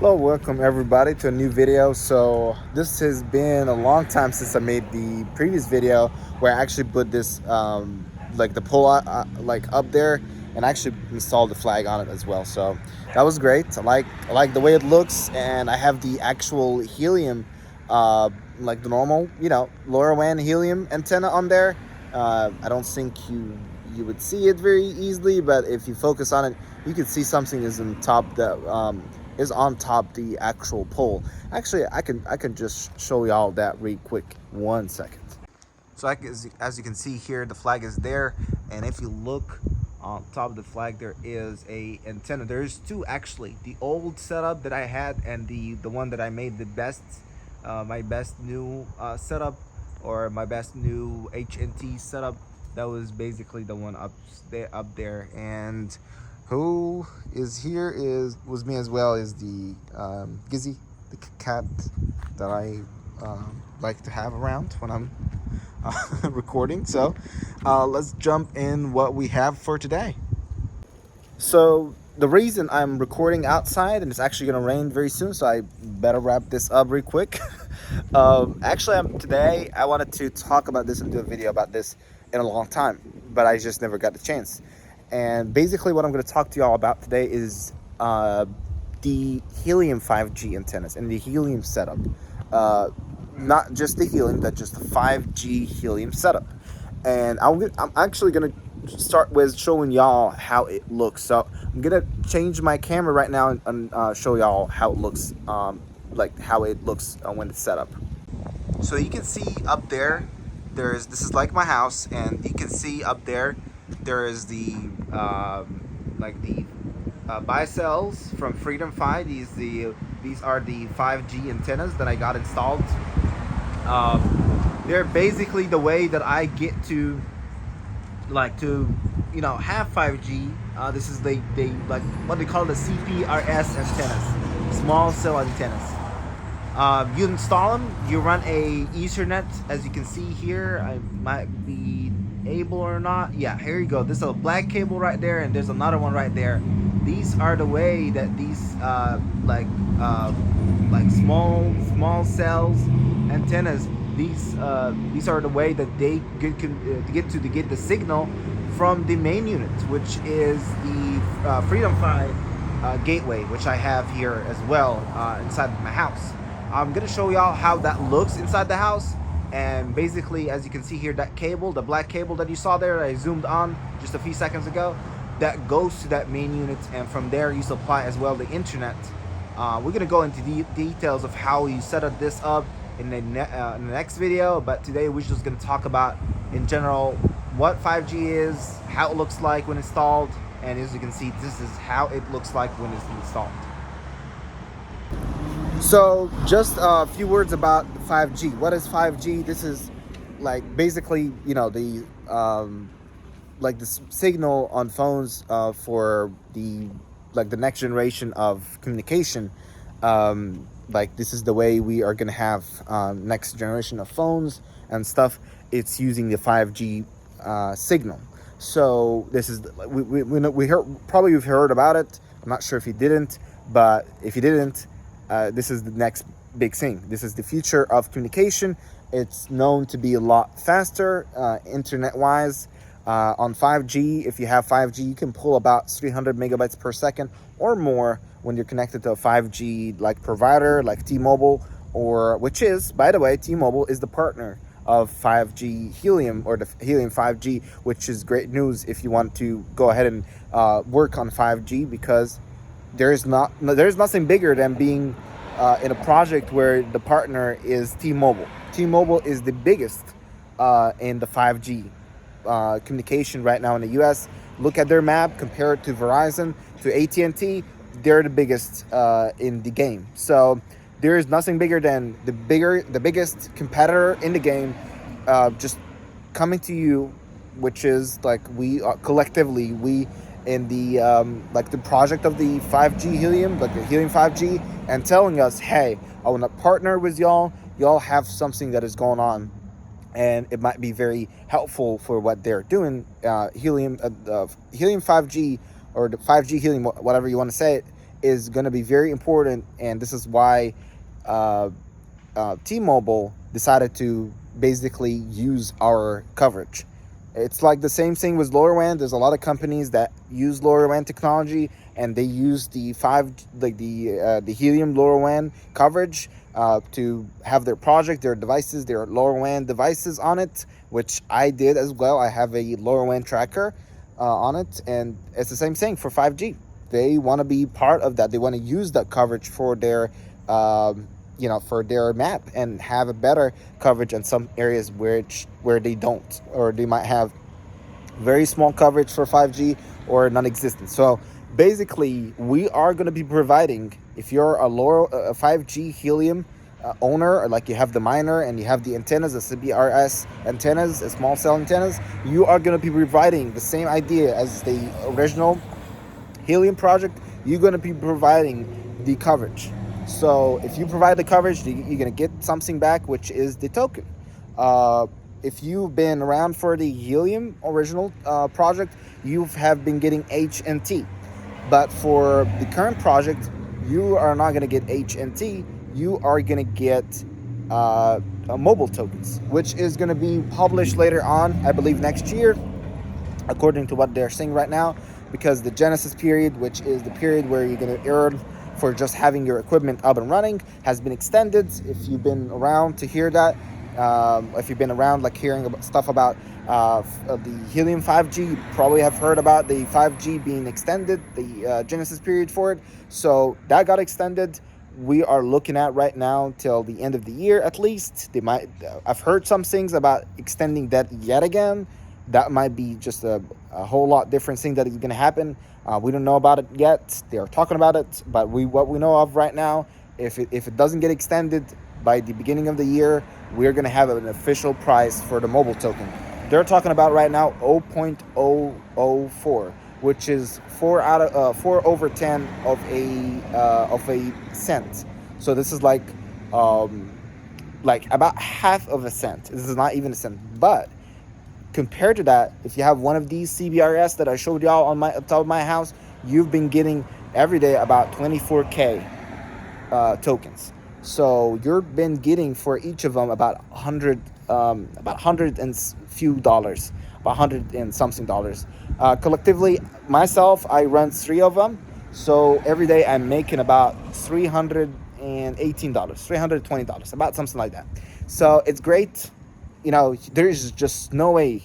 Hello, welcome everybody to a new video. So this has been a long time since I made the previous video where I actually put this like the pole like up there and actually installed the flag on it as well. So that was great. I like the way it looks, and I have the actual helium like the normal LoRaWAN helium antenna on there. I don't think you would see it very easily, but if you focus on it, you can see something is on top that is on top the actual pole. Actually, I can just show y'all that real quick. 1 second. So as you can see here, the flag is there, and if you look on top of the flag, there is a antenna. There's two actually: the old setup that I had and the one that I made the best, my best new setup, or my best new HNT setup. That was basically the one up there. And who is here was me as well, is the Gizzy, the cat that I like to have around when I'm recording. So let's jump in what we have for today. So the reason I'm recording outside, and it's actually going to rain very soon, so I better wrap this up real quick. Actually, today I wanted to talk about this and do a video about this in a long time, but I just never got the chance. And basically what I'm going to talk to y'all about today is the Helium 5G antennas and the Helium setup. Not just the Helium, but just the 5G Helium setup. And I'm actually going to start with showing y'all how it looks. So I'm going to change my camera right now and show y'all how it looks, like how it looks when it's set up. So you can see up there, this is like my house, and you can see up there is the bicells from Freedom 5. These are the 5G antennas that I got installed. They're basically the way that I get to have 5G. This is they like what they call the CPRS antennas, small cell antennas. You install them, you run a Ethernet, as you can see here. I might be able or not. Yeah, here you go. There's a black cable right there, and there's another one right there. These are the way that these like small cells antennas. These are the way that they get the signal from the main unit, which is the Freedom 5 gateway, which I have here as well inside my house. I'm gonna show y'all how that looks inside the house. And basically, as you can see here, that cable, the black cable that you saw there, that I zoomed on just a few seconds ago, that goes to that main unit, and from there you supply as well the internet. We're gonna go into the details of how you set up this up in the next video, but today we're just gonna talk about in general what 5G is, how it looks like when installed, and as you can see, this is how it looks like when it's installed. So just a few words about 5G. What is 5G? This is like basically, the like the signal on phones for the next generation of communication. Like this is the way we are gonna have next generation of phones and stuff. It's using the 5G signal. So this is probably you've heard about it. I'm not sure if you didn't, but if you didn't, this is the next big thing. This is the future of communication. It's known to be a lot faster internet-wise. On 5G, if you have 5G, you can pull about 300 megabytes per second or more when you're connected to a 5G provider like T-Mobile, which is, by the way, T-Mobile is the partner of 5G Helium, or the Helium 5G, which is great news if you want to go ahead and work on 5G, because there's nothing bigger than being in a project where the partner is T-Mobile. T-Mobile is the biggest in the 5G communication right now in the US. Look at their map, compare it to Verizon, to AT&T. They're the biggest in the game. So there is nothing bigger than the biggest competitor in the game just coming to you, which is we collectively in the the project of the 5G Helium, the Helium 5G, and telling us, hey, I want to partner with y'all. Y'all have something that is going on, and it might be very helpful for what they're doing. Helium 5G, or the 5G Helium, whatever you want to say it, is going to be very important, and this is why uh, T-Mobile decided to basically use our coverage. It's like the same thing with LoRaWAN. There's a lot of companies that use LoRaWAN technology, and they use the the Helium LoRaWAN coverage to have their project, their devices, their LoRaWAN devices on it, which I did as well. I have a LoRaWAN tracker on it, and it's the same thing for 5G. They want to be part of that. They want to use that coverage for their for their map and have a better coverage in some areas where they don't, or they might have very small coverage for 5G or non-existent. So basically, we are going to be providing, if you're a 5G Helium owner, or like you have the miner and you have the antennas, the CBRS antennas, the small cell antennas, you are going to be providing the same idea as the original Helium project. You're going to be providing the coverage. So if you provide the coverage, you're going to get something back, which is the token. Uh, if you've been around for the Helium original project, you have been getting HNT. But for the current project, you are not going to get HNT. You are going to get mobile tokens, which is going to be published later on, I believe next year, according to what they're saying right now, because the Genesis period, which is the period where you're going to earn for just having your equipment up and running, has been extended. If you've been around to hear that, if you've been around like hearing about stuff about the Helium 5G, you probably have heard about the 5G being extended, the Genesis period for it. So that got extended. We are looking at right now till the end of the year at least. They might. I've heard some things about extending that yet again. That might be just a whole lot different thing that is going to happen. We don't know about it yet. They are talking about it, but what we know of right now, if it doesn't get extended by the beginning of the year, we're going to have an official price for the mobile token. They're talking about right now 0.004, which is 4 over 10 of a cent. So this is like about half of a cent. This is not even a cent, but compared to that, if you have one of these CBRS that I showed y'all on top of my house, you've been getting every day about 24K tokens. So you've been getting for each of them about 100 and few dollars, about 100 and something dollars. Collectively, myself, I run 3 of them. So every day I'm making about $318, $320, about something like that. So it's great. There is just no way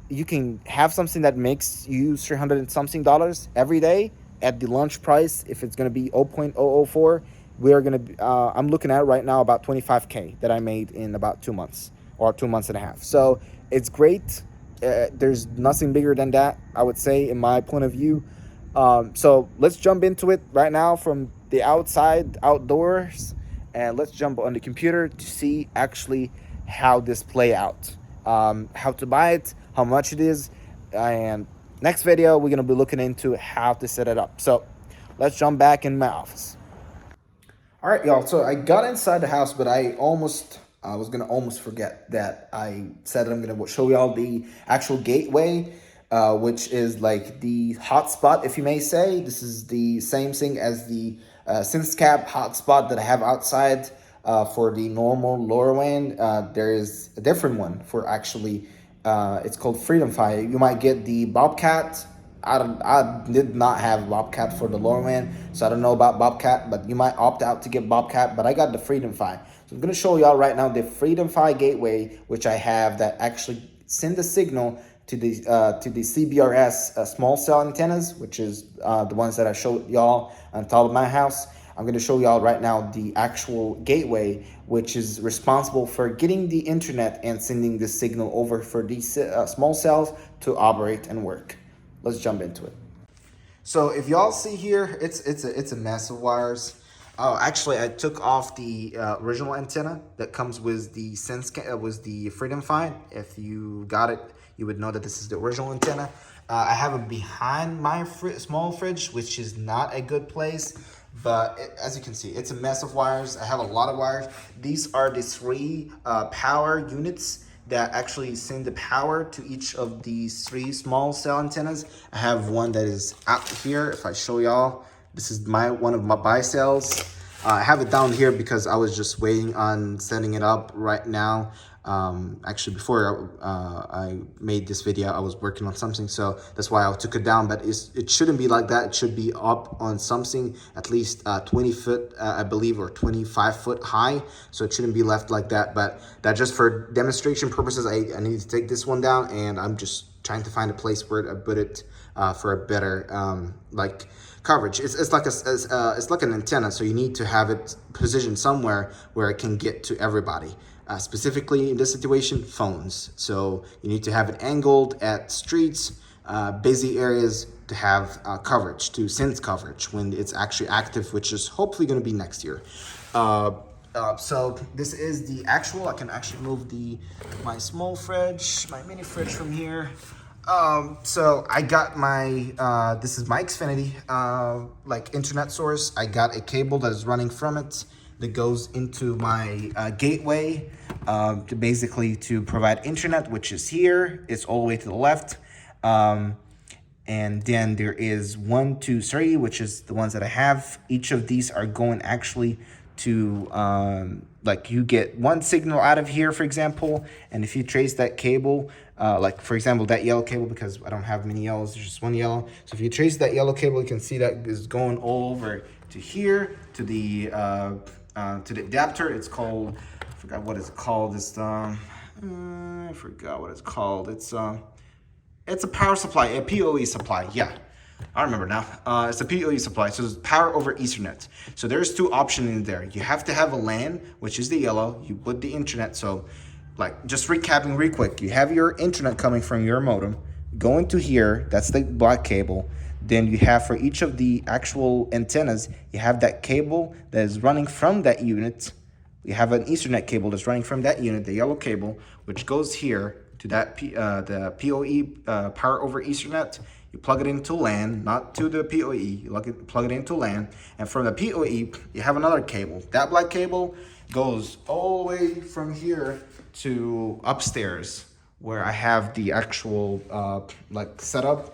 you can have something that makes you 300 and something dollars every day at the launch price. If it's going to be 0.004, we're going to be, I'm looking at right now about 25K that I made in about 2 months or 2 months and a half. So it's great. There's nothing bigger than that, I would say, in my point of view. So let's jump into it right now from the outdoors, and let's jump on the computer to see actually how this play out, how to buy it, how much it is, and next video we're going to be looking into how to set it up. So let's jump back in my office. All right, y'all, so I got inside the house, but I was gonna almost forget that I said I'm gonna show y'all the actual gateway, which is like the hotspot, if you may say. This is the same thing as the SenseCap hotspot that I have outside for the normal LoRaWAN. There is a different one for actually, it's called Freedom Fi. You might get the Bobcat. I did not have Bobcat for the LoRaWAN, so I don't know about Bobcat, but you might opt out to get Bobcat, but I got the Freedom Fi. So I'm going to show y'all right now the Freedom Fi gateway, which I have, that actually send a signal to the CBRS small cell antennas, which is the ones that I showed y'all on top of my house. I'm going to show y'all right now the actual gateway, which is responsible for getting the internet and sending the signal over for these small cells to operate and work. Let's jump into it. So if y'all see here, it's a mess of wires. Oh, actually, I took off the original antenna that comes with the Freedom Fi. If you got it, you would know that this is the original antenna. I have it behind my small fridge, which is not a good place. But as you can see, it's a mess of wires. I have a lot of wires. These are the 3 power units that actually send the power to each of these 3 small cell antennas. I have one that is out here. If I show y'all, This is one of my buy sales. I have it down here because I was just waiting on setting it up right now. Actually, before I made this video, I was working on something, so that's why I took it down. But it shouldn't be like that. It should be up on something at least 20 foot, I believe, or 25 foot high. So it shouldn't be left like that. But that just for demonstration purposes, I need to take this one down, and I'm just trying to find a place where to put it for a better like coverage. It's like an antenna, so you need to have it positioned somewhere where it can get to everybody. Specifically in this situation, phones. So you need to have it angled at streets, busy areas to have coverage, to sense coverage when it's actually active, which is hopefully going to be next year. So this is the actual. I can actually move my small fridge, my mini fridge from here. So I got my, this is my Xfinity, like internet source. I got a cable that is running from it that goes into my gateway to basically to provide internet, which is here. It's all the way to the left. And then there is 1, 2, 3, which is the ones that I have. Each of these are going actually to, like you get one signal out of here, for example, and if you trace that cable, like for example, that yellow cable, because I don't have many yellows, there's just one yellow. So if you trace that yellow cable, you can see that is going all over to here, to the adapter. It's called, I forgot what it's called. It's, I forgot what it's called. It's a power supply, a PoE supply, yeah. I remember now. It's a PoE supply, so it's power over Ethernet. So there's 2 options in there. You have to have a LAN, which is the yellow. You put the internet. So, like, just recapping real quick. You have your internet coming from your modem, going to here. That's the black cable. Then you have for each of the actual antennas, you have that cable that is running from that unit. You have an Ethernet cable that's running from that unit, the yellow cable, which goes here to that the PoE, power over Ethernet. You plug it into LAN, not to the PoE. You plug it into LAN, and from the PoE, you have another cable. That black cable goes all the way from here to upstairs, where I have the actual like setup.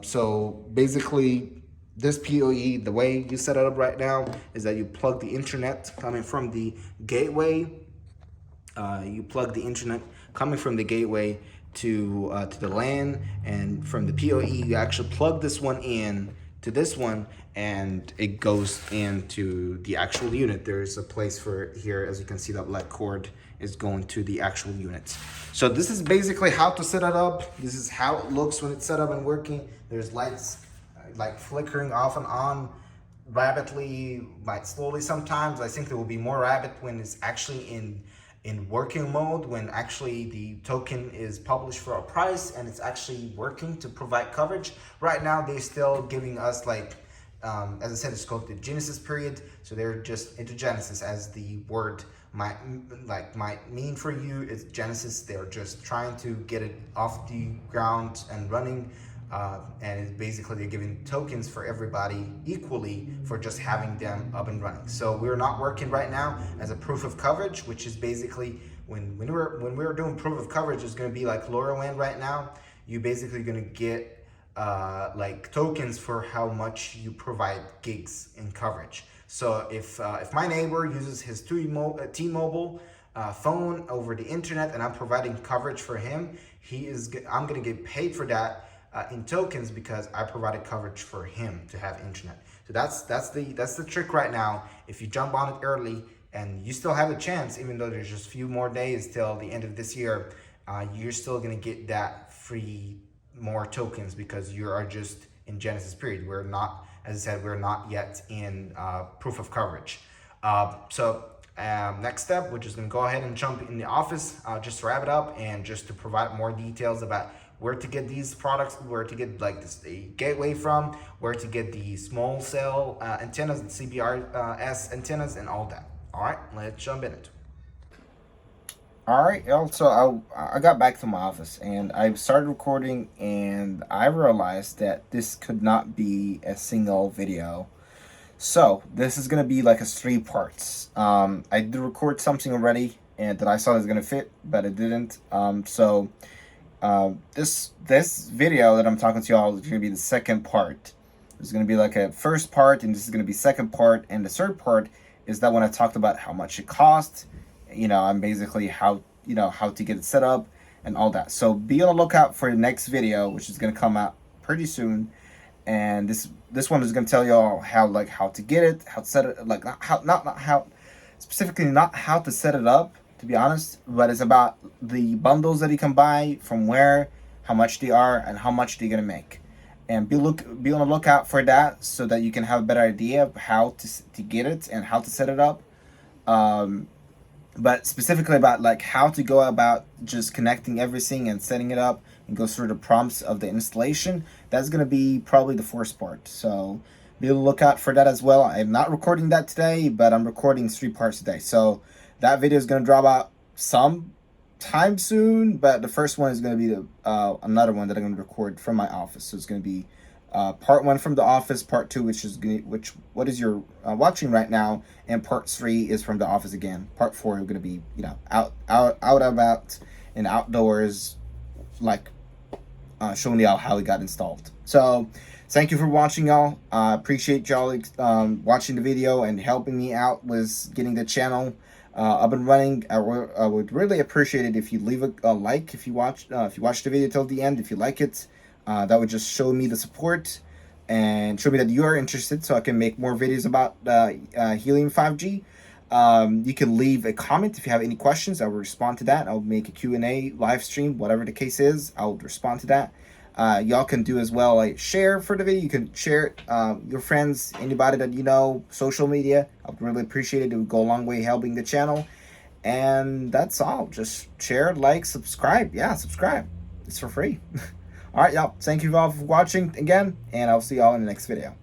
So basically, this PoE, the way you set it up right now is that you plug the internet coming from the gateway. You plug the internet coming from the gateway to the LAN, and from the PoE you actually plug this one in to this one, and it goes into the actual unit. There's a place for it here, as you can see, that black cord is going to the actual unit. So this is basically how to set it up. This is how it looks when it's set up and working. There's lights like flickering off and on rapidly, like slowly sometimes. I think there will be more rapid when it's actually in working mode, when actually the token is published for a price and it's actually working to provide coverage. Right now, they're still giving us, like, as I said, it's called the Genesis period. So they're just into Genesis, as the word might mean for you. It's Genesis. They're just trying to get it off the ground and running. And it's basically they're giving tokens for everybody equally for just having them up and running. So we're not working right now as a proof of coverage, which is basically when we're doing proof of coverage, it's going to be like LoRaWAN right now. You're basically going to get like tokens for how much you provide gigs in coverage. So if my neighbor uses his T-Mobile phone over the internet and I'm providing coverage for him, I'm going to get paid for that in tokens, because I provided coverage for him to have internet. So that's the trick right now. If you jump on it early, and you still have a chance, even though there's just a few more days till the end of this year, you're still gonna get that free more tokens, because you are just in Genesis period. We're not, as I said, we're not yet in proof of coverage. Next step, we're just gonna go ahead and jump in the office, just to wrap it up, and just to provide more details about where to get these products, where to get like a gateway from, where to get the small cell antennas, the CBRS antennas, and all that. All right, let's jump in it. All right, also I got back to my office and I started recording, and I realized that this could not be a single video. So this is gonna be like a 3 parts. I did record something already, and that I thought it was gonna fit, but it didn't. This video that I'm talking to y'all is gonna be the second part There's going to be like a first part, and this is going to be second part, and the third part is that when I talked about how much it cost, and basically how how to get it set up and all that. So be on the lookout for the next video, which is going to come out pretty soon. And this one is going to tell you all how to get it, how to set it, like not how specifically, not how to set it up, to be honest, but it's about the bundles that you can buy, from where, how much they are, and how much they're going to make. And be on the lookout for that, so that you can have a better idea of how to get it and how to set it up. But specifically about like how to go about just connecting everything and setting it up, and go through the prompts of the installation, that's going to be probably the fourth part. So be on the lookout for that as well. I'm not recording that today, but I'm recording 3 parts today, so that video is going to drop out some time soon. But the first one is going to be the another one that I'm going to record from my office. So it's going to be part 1 from the office, part 2, what is you're watching right now, and part 3 is from the office again. Part 4 is going to be out about and outdoors, like showing y'all how it got installed. So thank you for watching, y'all. Appreciate y'all watching the video and helping me out with getting the channel up and running. I would really appreciate it if you leave a like if you watch the video till the end, if you like it. That would just show me the support and show me that you are interested, so I can make more videos about Helium 5G. You can leave a comment if you have any questions. I will respond to that. I'll make a Q&A live stream, whatever the case is. I'll respond to that. Y'all can do as well, like share for the video. You can share it, your friends, anybody that you know, social media. I would really appreciate it. It would go a long way helping the channel. And that's all. Just share, like, subscribe. Yeah, subscribe. It's for free. All right, y'all. Thank you all for watching again, and I'll see y'all in the next video.